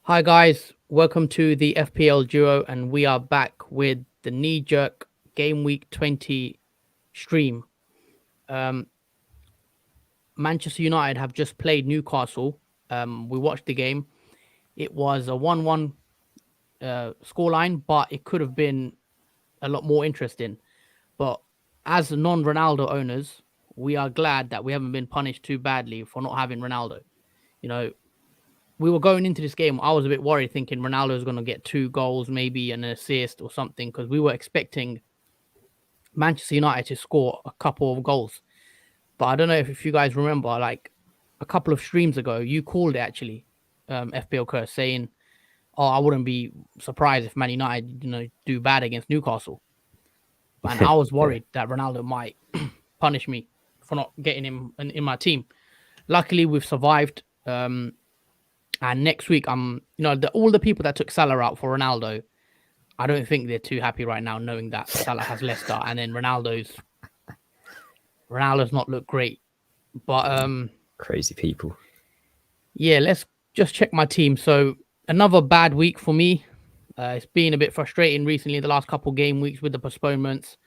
Hi guys, welcome to the FPL duo, and we are back with the Kneejerk Game Week 20 stream. Um, Manchester United have just played Newcastle. We watched the game. It was a 1-1 scoreline, but it could have been a lot more interesting. But as non-Ronaldo owners, we are glad that we haven't been punished too badly for not having Ronaldo. You know, we were going into this game, I was a bit worried thinking Ronaldo was going to get 2 goals, maybe an assist or something, because we were expecting Manchester United to score a couple of goals. But I don't know if you guys remember, like a couple of streams ago, you called it actually, FPL Curse, saying, "Oh, I wouldn't be surprised if Man United, do bad against Newcastle." And I was Yeah. worried that Ronaldo might punish me for not getting him in my team. Luckily, we've survived. And next week, all the people that took Salah out for Ronaldo, I don't think they're too happy right now, knowing that Salah has Leicester, and then Ronaldo's not looked great. But Crazy people. yeah, let's just check my team. So another bad week for me. It's been a bit frustrating recently, the last couple game weeks with the postponements,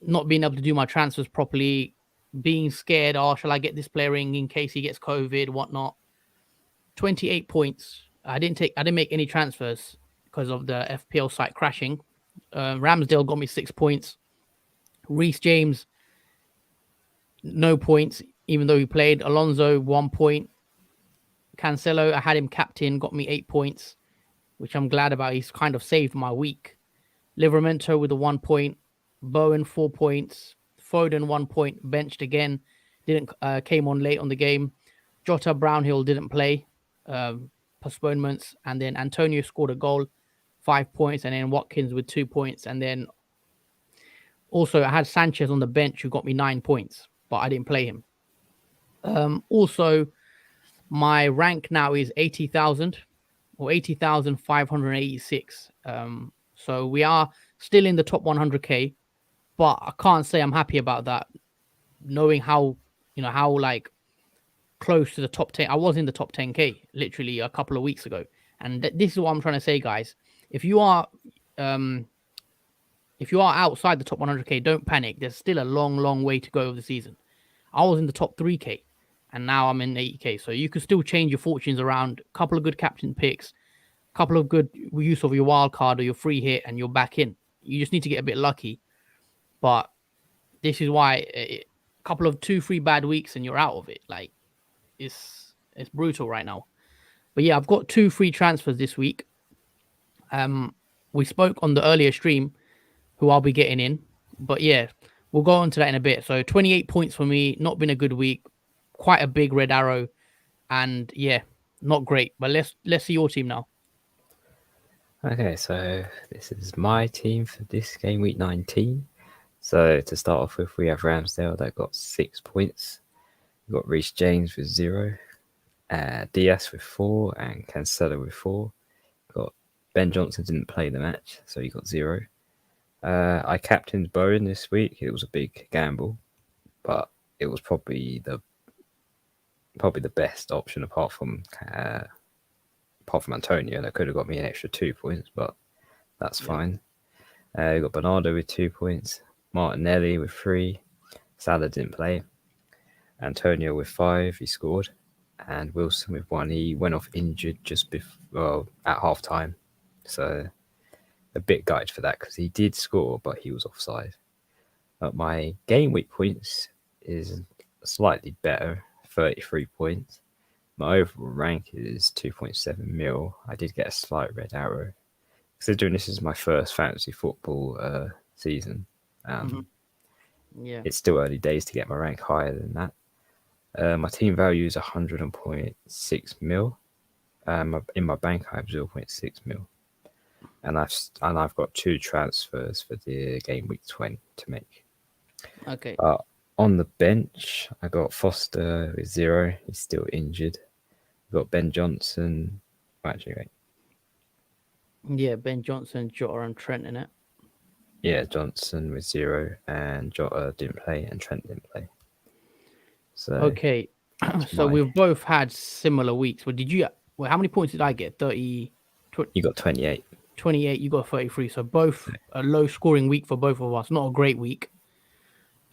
not being able to do my transfers properly, being scared. Oh, shall I get this player in case he gets COVID, whatnot? 28 points. I didn't make any transfers because of the FPL site crashing. Ramsdale got me 6 points. Reece James, no points, even though he played. Alonso, 1 point. Cancelo, I had him captain, got me 8 points, which I'm glad about. He's kind of saved my week. Livermento with a 1 point. Bowen, 4 points. Foden, 1 point. Benched again. Didn't came on late on the game. Jota Brownhill didn't play. Postponements. And then Antonio scored a goal, 5 points. And then Watkins with 2 points. And then also I had Sanchez on the bench who got me 9 points, but I didn't play him. Also, my rank now is 80,000 or 80,586. So we are still in the top 100k, but I can't say I'm happy about that, knowing how like close to the top 10. I was in the top 10k literally a couple of weeks ago. And this is what I'm trying to say, guys. If you are um if you are outside the top 100k, don't panic. There's still a long, long way to go of the season. I was in the top 3k, and now I'm in 80k. So you can still change your fortunes around. A couple of good captain picks, a couple of good use of your wild card or your free hit, and you're back in. You just need to get a bit lucky. But this is why a couple of 2-3 bad weeks and you're out of it. Like it's brutal right now. But yeah, I've got 2 free transfers this week. We spoke on the earlier stream who I'll be getting in. But yeah, we'll go on to that in a bit. So 28 points for me, not been a good week. Quite a big red arrow, and yeah, not great. But let's see your team now. Okay, so this is my team for this game week 19. So to start off with, we have Ramsdale that got 6 points. We've got Reece James with 0, Diaz with 4, and Cancelo with 4. Got Ben Johnson didn't play the match, so he got 0. I captained Bowen this week. It was a big gamble, but it was probably the best option apart from Antonio. That could have got me an extra 2 points, but that's fine. We got Bernardo with 2 points, Martinelli with 3, Salah didn't play, Antonio with 5, he scored, and Wilson with 1. He went off injured just before at half time, so a bit gutted for that because he did score, but he was offside. But my game week points is slightly better, 33 points. My overall rank is 2.7 mil. I did get a slight red arrow. Considering this is my first fantasy football season, Yeah. it's still early days to get my rank higher than that. My team value is 100.6 mil. In my bank, I have 0.6 mil. And I've got 2 transfers for the game week 20 to make. Okay. On the bench, I got Foster with 0. He's still injured. I've got Ben Johnson. Actually, wait. Yeah, Ben Johnson, Jota, and Trent in it. Yeah, Johnson with 0, and Jota didn't play, and Trent didn't play. So Okay. So we've both had similar weeks. But did you Well, how many points did I get? 30, You got 28. 28. You got 33. So both a low scoring week for both of us. Not a great week.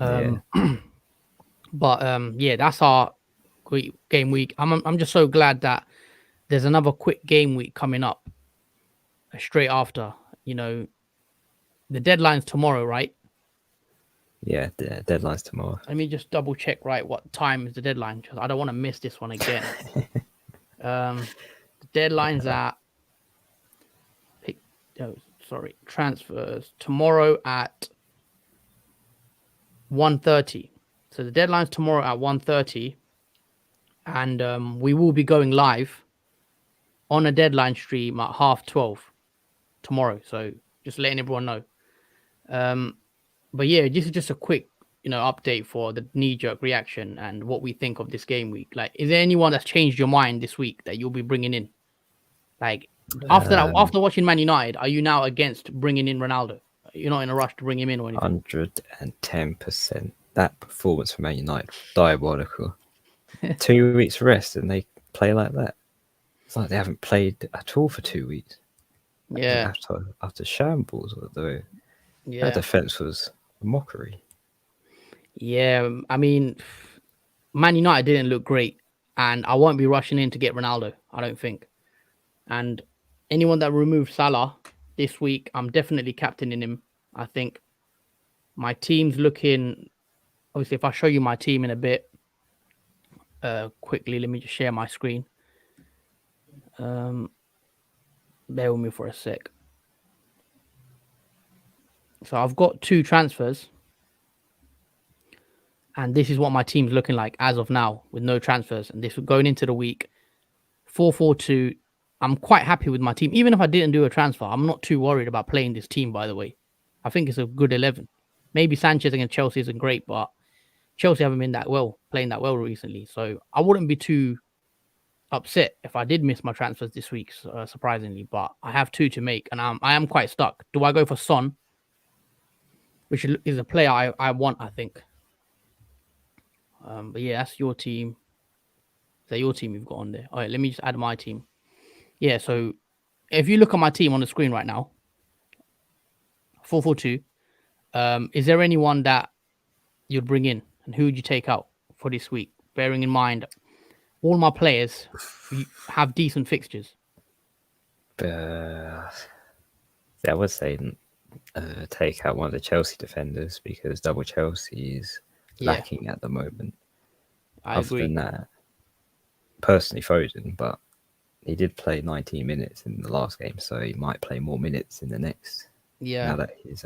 Yeah. But yeah, that's our quick game week. I'm just so glad that there's another quick game week coming up straight after. You know, the deadline's tomorrow, right? Yeah, the deadline's tomorrow. Let me just double check, right? What time is the deadline? Because I don't want to miss this one again. The deadline's at transfers tomorrow at 1:30. So the deadline's tomorrow at 1:30, and we will be going live on a deadline stream at 12:30 tomorrow. So just letting everyone know. But yeah, this is just a quick, update for the knee-jerk reaction and what we think of this game week. Like, is there anyone that's changed your mind this week that you'll be bringing in? Like, after that, after watching Man United, are you now against bringing in Ronaldo? You're not in a rush to bring him in or anything? 110%. That performance for Man United, diabolical. 2 weeks rest and they play like that. It's like they haven't played at all for 2 weeks. Yeah. After shambles, although their defense was a mockery. Yeah, I mean, Man United didn't look great, and I won't be rushing in to get Ronaldo, I don't think. And anyone that removed Salah this week, I'm definitely captaining him. I think my team's looking. Obviously, if I show you my team in a bit, quickly, let me just share my screen. Bear with me for a sec. So I've got 2 transfers, and this is what my team's looking like as of now with no transfers. And this going into the week 4-4-2. I'm quite happy with my team. Even if I didn't do a transfer, I'm not too worried about playing this team, by the way. I think it's a good 11. Maybe Sanchez against Chelsea isn't great, but Chelsea haven't been playing that well recently. So I wouldn't be too upset if I did miss my transfers this week, surprisingly. But I have 2 to make, and I am quite stuck. Do I go for Son, which is a player I want, I think? But yeah, that's your team. Is that your team you've got on there? All right, let me just add my team. Yeah, so if you look at my team on the screen right now, 4-4-2, is there anyone that you'd bring in, and who would you take out for this week? Bearing in mind, all my players have decent fixtures. I would say take out one of the Chelsea defenders because double Chelsea is lacking at the moment. I agree. Than that, personally Foden, but he did play 19 minutes in the last game, so he might play more minutes in the next. Yeah. Now that he's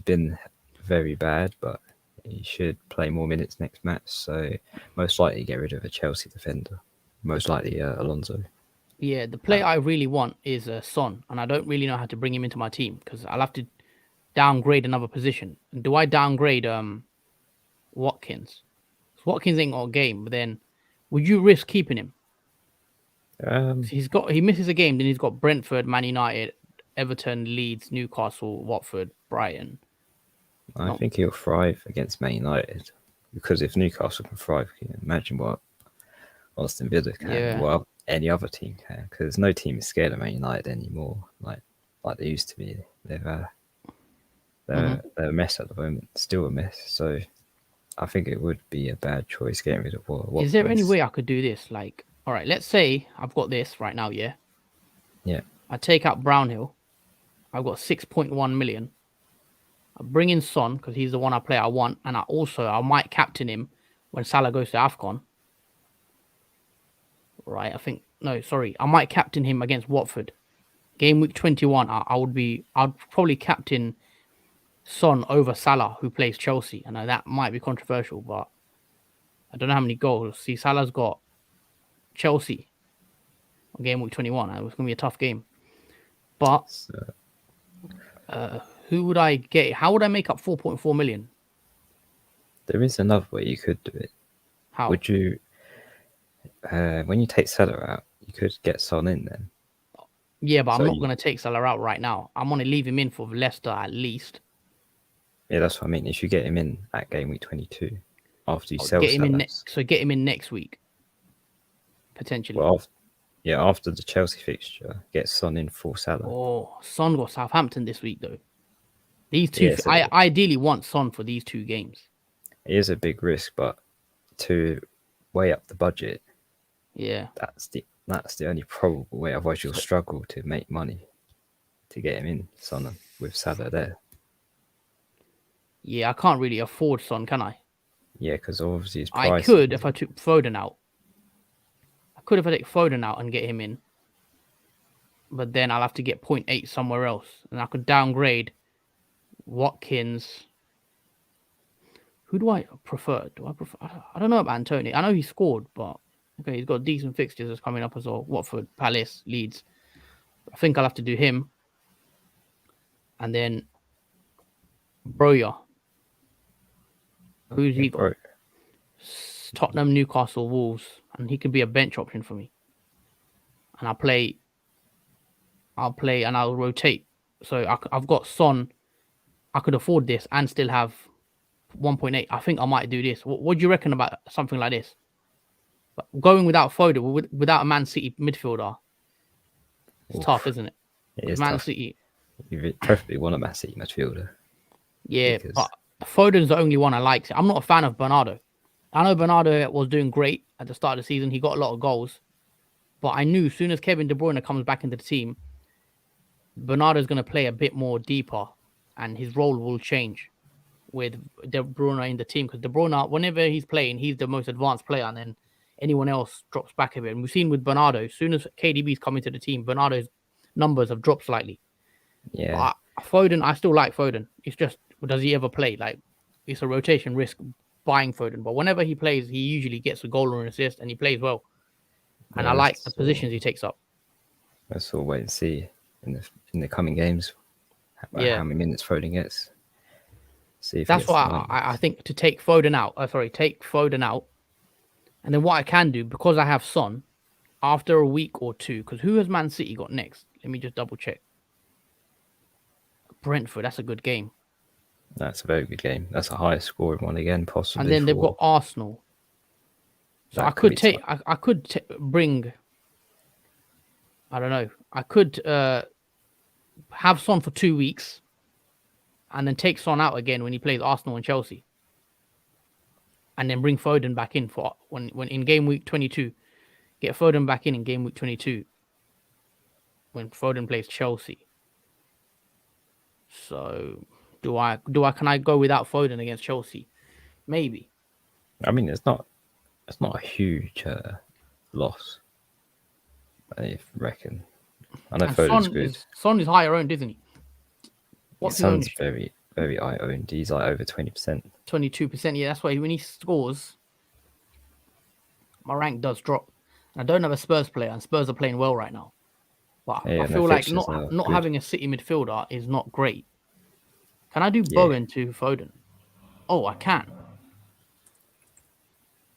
been very bad, but he should play more minutes next match. So most likely get rid of a Chelsea defender. Most likely Alonso. Yeah, the player I really want is Son, and I don't really know how to bring him into my team because I'll have to downgrade another position. And do I downgrade Watkins? Watkins ain't got a game, but then would you risk keeping him? He misses a game, then he's got Brentford, Man United, Everton, Leeds, Newcastle, Watford, Brighton. I think he'll thrive against Man United because if Newcastle can thrive, you can imagine what Aston Villa can, well, any other team can, because no team is scared of Man United anymore, like they used to be. They're a mess at the moment, still a mess. So I think it would be a bad choice getting rid of what. Is there any way I could do this? Like, all right, let's say I've got this right now, yeah? Yeah. I take out Brownhill. I've got 6.1 million. I bring in Son because he's the one I want, and I might captain him when Salah goes to AFCON. Right, I might captain him against Watford. Game week 21, I'd probably captain Son over Salah, who plays Chelsea. I know that might be controversial, but I don't know how many goals. See, Salah's got Chelsea on game week 21. It was going to be a tough game. But who would I get? How would I make up 4.4 million? There is another way you could do it. How? Would you, when you take Salah out, you could get Son in then. Yeah, but I'm not going to take Salah out right now. I'm going to leave him in for Leicester at least. Yeah, that's what I mean. If you get him in at game week 22, after you sell get him Salah. in get him in next week, potentially. Well, Yeah, after the Chelsea fixture, get Son in for Salah. Oh, Son got Southampton this week though. These two, Yeah, so I ideally want Son for these 2 games. it is a big risk, but to weigh up the budget, Yeah. that's the only probable way. Otherwise, you'll struggle to make money to get him in, Son, with Salah there. Yeah, I can't really afford Son, can I? Yeah, because obviously his I price. could if I took Foden out. I could if I take Foden out and get him in. But then I'll have to get 0.8 somewhere else. And I could downgrade Watkins. Who do I prefer? I don't know about Antonio. I know he scored, but okay, he's got decent fixtures that's coming up as well. Watford, Palace, Leeds. I think I'll have to do him. And then Broya. Who's he got? Tottenham, Newcastle, Wolves, and he could be a bench option for me. And I'll play and I'll rotate. So I've got Son. I could afford this and still have 1.8. I think I might do this. What do you reckon about something like this? But going without Foden, without a Man City midfielder, it's tough, isn't it? It is Man tough. City. You preferably want a Man City midfielder. Yeah, but Foden's the only one I like. I'm not a fan of Bernardo. I know Bernardo was doing great at the start of the season. He got a lot of goals. But I knew as soon as Kevin De Bruyne comes back into the team, Bernardo's going to play a bit more deeper and his role will change with De Bruyne in the team. Because De Bruyne, whenever he's playing, he's the most advanced player and then anyone else drops back a bit. And we've seen with Bernardo, as soon as KDB's come into the team, Bernardo's numbers have dropped slightly. Yeah. But Foden, I still like Foden. It's just, does he ever play? Like, it's a rotation risk buying Foden. But whenever he plays, he usually gets a goal or an assist and he plays well. And I like the positions he takes up. Let's all wait and see in the coming games how many minutes Foden gets. See if that's why I think to take Foden out. Take Foden out. And then what I can do, because I have Son, after a week or 2, because who has Man City got next? Let me just double check. Brentford, that's a good game. That's a very good game. That's a high scoring one again, possibly. And then they've got Arsenal. So I could bring. I don't know. I could have Son for 2 weeks, and then take Son out again when he plays Arsenal and Chelsea, and then bring Foden back in for when in game week 22. Get Foden back in game week 22 when Foden plays Chelsea. So can I go without Foden against Chelsea? Maybe. I mean, it's not a huge loss. I reckon. I know Foden's good. Son is higher owned, isn't he? His Son's very, very high owned. He's like over 20%. 22%. Yeah, that's why when he scores, my rank does drop. And I don't have a Spurs player, and Spurs are playing well right now. But I feel like not having a City midfielder is not great. Can I do Bowen to Foden? Oh, I can.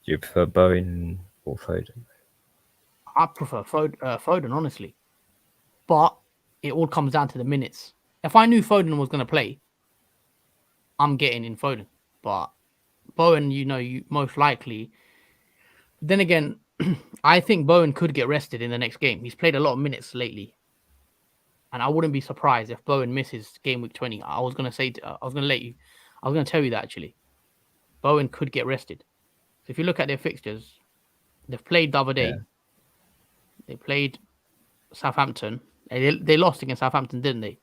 Do you prefer Bowen or Foden? I prefer Foden, honestly. But it all comes down to the minutes. If I knew Foden was going to play, I'm getting in Foden. But Bowen, you most likely. Then again, I think Bowen could get rested in the next game. He's played a lot of minutes lately. And I wouldn't be surprised if Bowen misses game week 20. I was going to tell you that actually. Bowen could get rested. So if you look at their fixtures, they've played the other day. Yeah. They played Southampton. They lost against Southampton, didn't they?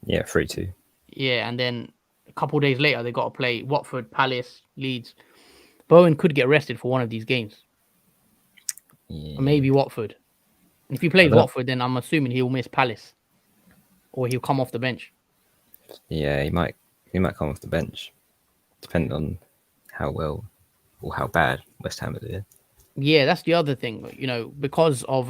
Yeah, 3-2. Yeah, and then a couple of days later, they got to play Watford, Palace, Leeds. Bowen could get rested for one of these games. Yeah. Or maybe Watford. And if he plays Watford, then I'm assuming he'll miss Palace. Or he'll come off the bench. Yeah, he might come off the bench. Depending on how well or how bad West Ham are doing. Yeah, that's the other thing. Because of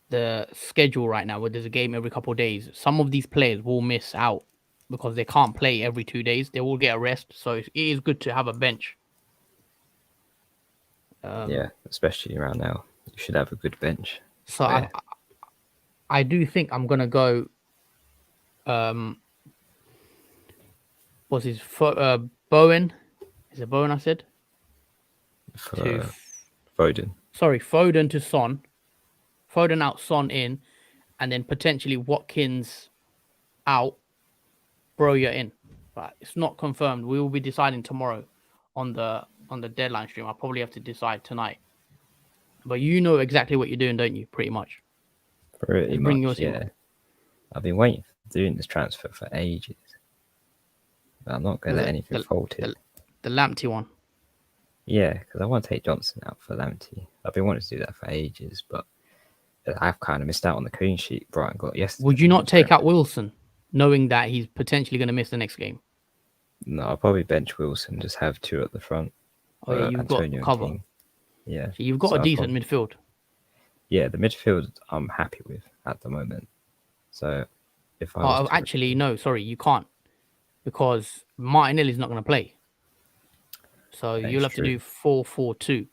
the schedule right now, where there's a game every couple of days, some of these players will miss out because they can't play every 2 days. They will get a rest. So it is good to have a bench. Yeah, especially around now. You should have a good bench. So I do think I'm going to go... what's his... Bowen? Is it Bowen I said? Foden. Foden to Son, Foden out, Son in, and then potentially Watkins out, Broja in. But it's not confirmed. We will be deciding tomorrow on the deadline stream. I'll probably have to decide tonight. But you know exactly what you're doing, don't you? Pretty much. Pretty Bring your much, team yeah. up. I've been waiting for doing this transfer for ages. But I'm not going to let anything falter. The Lamptey one. Yeah, because I want to take Johnson out for Lamptey. I've been wanting to do that for ages, but I've kind of missed out on the clean sheet Brighton got yesterday. Would you not take out Wilson, knowing that he's potentially going to miss the next game? No, I'll probably bench Wilson, just have two at the front. Oh, yeah, you've got cover. Yeah. So you've got a decent midfield. Yeah, the midfield I'm happy with at the moment. So if I actually, no, sorry, you can't. Because Martinelli's not going to play. So you'll have to do 4-4-2.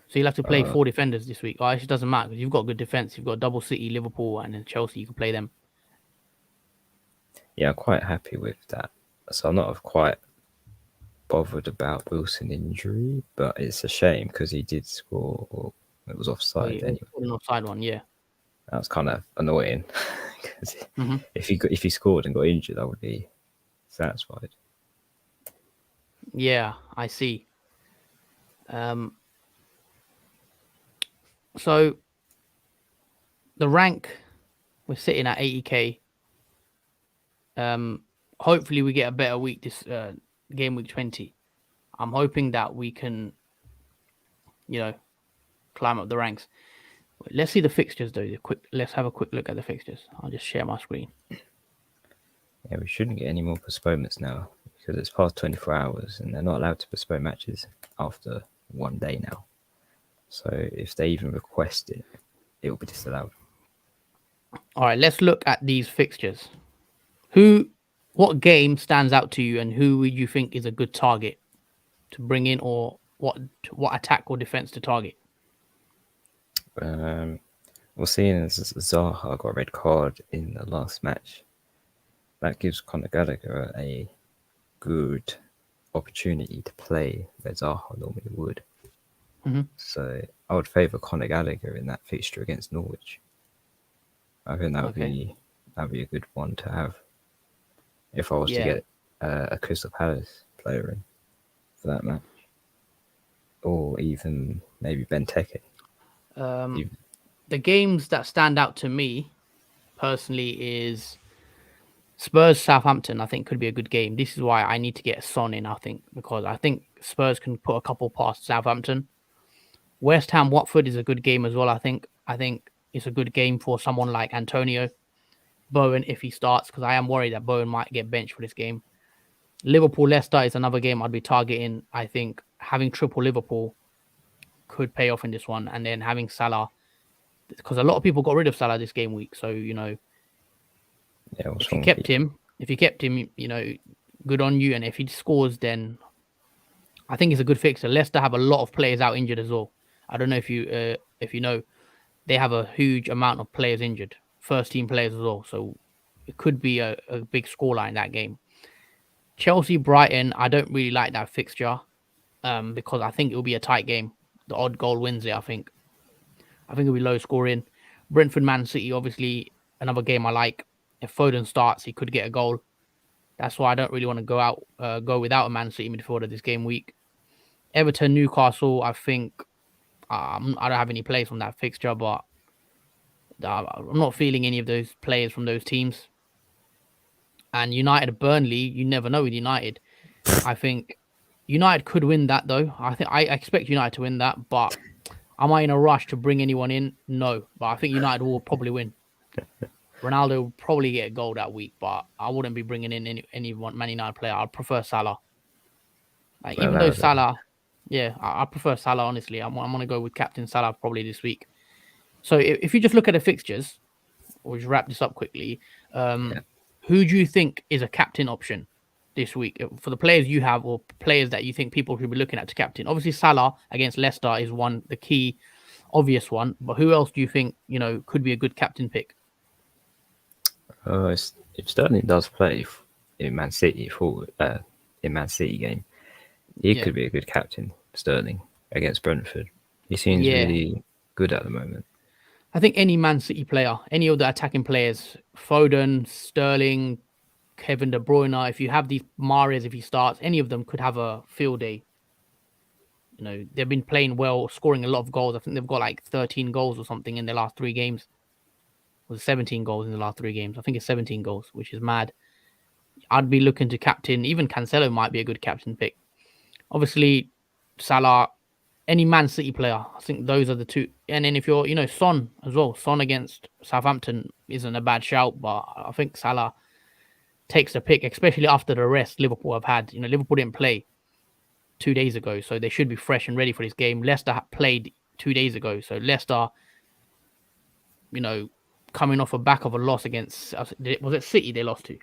So you'll have to play 4 defenders this week. It actually doesn't matter because you've got good defense. You've got double City, Liverpool, and then Chelsea. You can play them. Yeah, I'm quite happy with that. So I'm not quite bothered about Wilson injury, but it's a shame because he did score. Or it was offside anyway. An offside one, yeah. That was kind of annoying because if he scored and got injured, I would be satisfied. Yeah, I see. So the rank, we're sitting at 80k. Hopefully we get a better week this game week 20. I'm hoping that we can, climb up the ranks. Let's see the fixtures though. Let's have a quick look at the fixtures. I'll just share my screen. Yeah, we shouldn't get any more postponements now because it's past 24 hours and they're not allowed to postpone matches after one day now. So if they even request it, it will be disallowed. All right, let's look at these fixtures. What game stands out to you, and who would you think is a good target to bring in, or what attack or defense to target? Well, seeing as Zaha got a red card in the last match, that gives Conor Gallagher a good opportunity to play where Zaha normally would. Mm-hmm. So I would favour Conor Gallagher in that fixture against Norwich. I think that would be a good one to have if I was to get a Crystal Palace player in for that match, or even maybe Benteke. The games that stand out to me personally is Spurs Southampton. I think could be a good game. This is why I need to get Son in. I think because I think Spurs can put a couple past Southampton. West Ham Watford is a good game as well. I think it's a good game for someone like Antonio Bowen if he starts, because I am worried that Bowen might get benched for this game. Liverpool Leicester is another game I'd be targeting. I think having triple Liverpool could pay off in this one, and then having Salah, because a lot of people got rid of Salah this game week. So if you kept him, good on you. And if he scores, then I think it's a good fixture. Leicester have a lot of players out injured as well. I don't know if you know, they have a huge amount of players injured, first team players as well. So it could be a big scoreline that game. Chelsea Brighton, I don't really like that fixture because I think it will be a tight game. The odd goal wins it. I think it'll be low scoring. Brentford Man City, obviously another game I like. If Foden starts, he could get a goal. That's why I don't really want to go without a Man City midfielder this game week. Everton Newcastle, I think I don't have any plays from that fixture, but I'm not feeling any of those players from those teams. And United Burnley, you never know with United. I think United could win that though. I expect United to win that, but am I in a rush to bring anyone in? No, but I think United will probably win. Ronaldo will probably get a goal that week, but I wouldn't be bringing in any Man United player. I'd prefer Salah. Even though Salah, I prefer Salah, honestly. I'm going to go with Captain Salah probably this week. So if you just look at the fixtures, we'll just wrap this up quickly. Who do you think is a captain option this week for the players you have, or players that you think people should be looking at to captain? Obviously, Salah against Leicester is the key, obvious one. But who else do you think could be a good captain pick? If Sterling does play in Man City game, he could be a good captain. Sterling against Brentford. He seems really good at the moment. I think any Man City player, any of the attacking players, Foden, Sterling, Kevin De Bruyne, if you have these Mahrez, if he starts, any of them could have a field day. You know, they've been playing well, scoring a lot of goals. I think they've got like 13 goals or something in their last 3 games. Or 17 goals in the last 3 games. I think it's 17 goals, which is mad. I'd be looking to captain. Even Cancelo might be a good captain pick. Obviously, Salah, any Man City player. I think those are the two. And then if you're, Son as well. Son against Southampton isn't a bad shout, but I think Salah takes the pick, especially after the rest Liverpool have had. Liverpool didn't play 2 days ago, so they should be fresh and ready for this game. Leicester played 2 days ago, so Leicester, coming off a back of a loss against, was it City they lost to?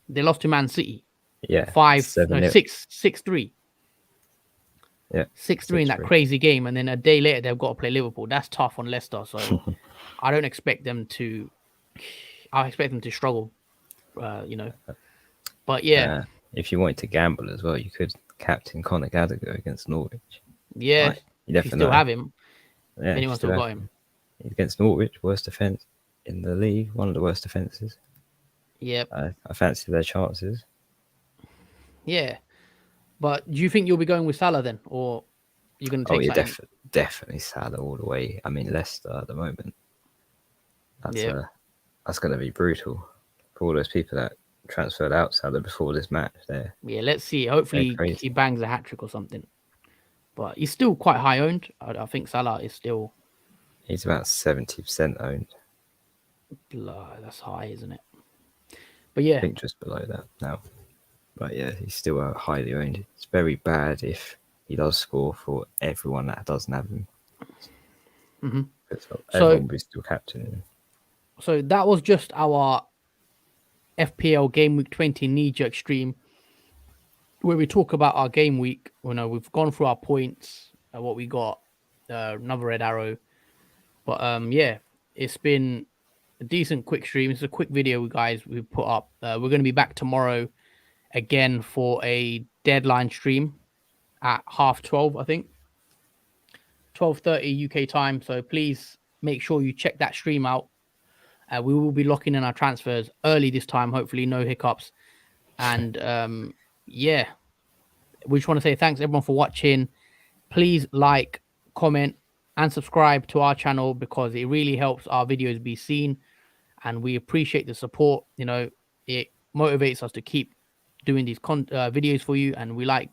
They lost to Man City. Yeah. 6-3. Yeah. 6-3 in that crazy game, and then a day later they've got to play Liverpool. That's tough on Leicester. So I don't expect them to. I expect them to struggle. But yeah. If you wanted to gamble as well, you could captain Conor Gallagher against Norwich. Yeah, right? You definitely still have him. Yeah, anyone still got him. He's against Norwich, worst defense in the league, one of the worst defenses. Yep. I fancy their chances. Yeah, but do you think you'll be going with Salah then, or you're going to take? Definitely Salah all the way. I mean, Leicester at the moment. That's going to be brutal for all those people that transferred out Salah before this match. There. Yeah, let's see. Hopefully he bangs a hat trick or something. But he's still quite high owned. I think Salah is still. He's about 70% owned. That's high, isn't it? But yeah, I think just below that now. But yeah, he's still highly owned. It's very bad if he does score for everyone that doesn't have him. Mm-hmm. Everyone will be still captaining. So that was just our FPL Gameweek 20 Kneejerk stream, where we talk about our game week. We've gone through our points, what we got, another red arrow. But yeah, it's been a decent quick stream. It's a quick video, guys, we've put up. We're going to be back tomorrow again for a deadline stream at 12:30, I think. 12:30 UK time. So please make sure you check that stream out. We will be locking in our transfers early this time. Hopefully, no hiccups. And yeah, we just want to say thanks everyone for watching. Please like, comment, and subscribe to our channel because it really helps our videos be seen. And we appreciate the support. It motivates us to keep doing these videos for you, and we like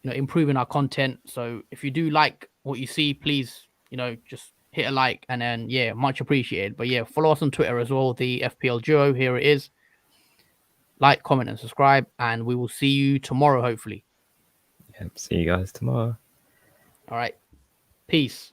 improving our content. So if you do like what you see, please just hit a like, and then yeah, much appreciated. But yeah, follow us on Twitter as well, the FPL Duo. Here it is. Like, comment, and subscribe, and we will see you tomorrow, hopefully. Yeah, see you guys tomorrow. All right, peace.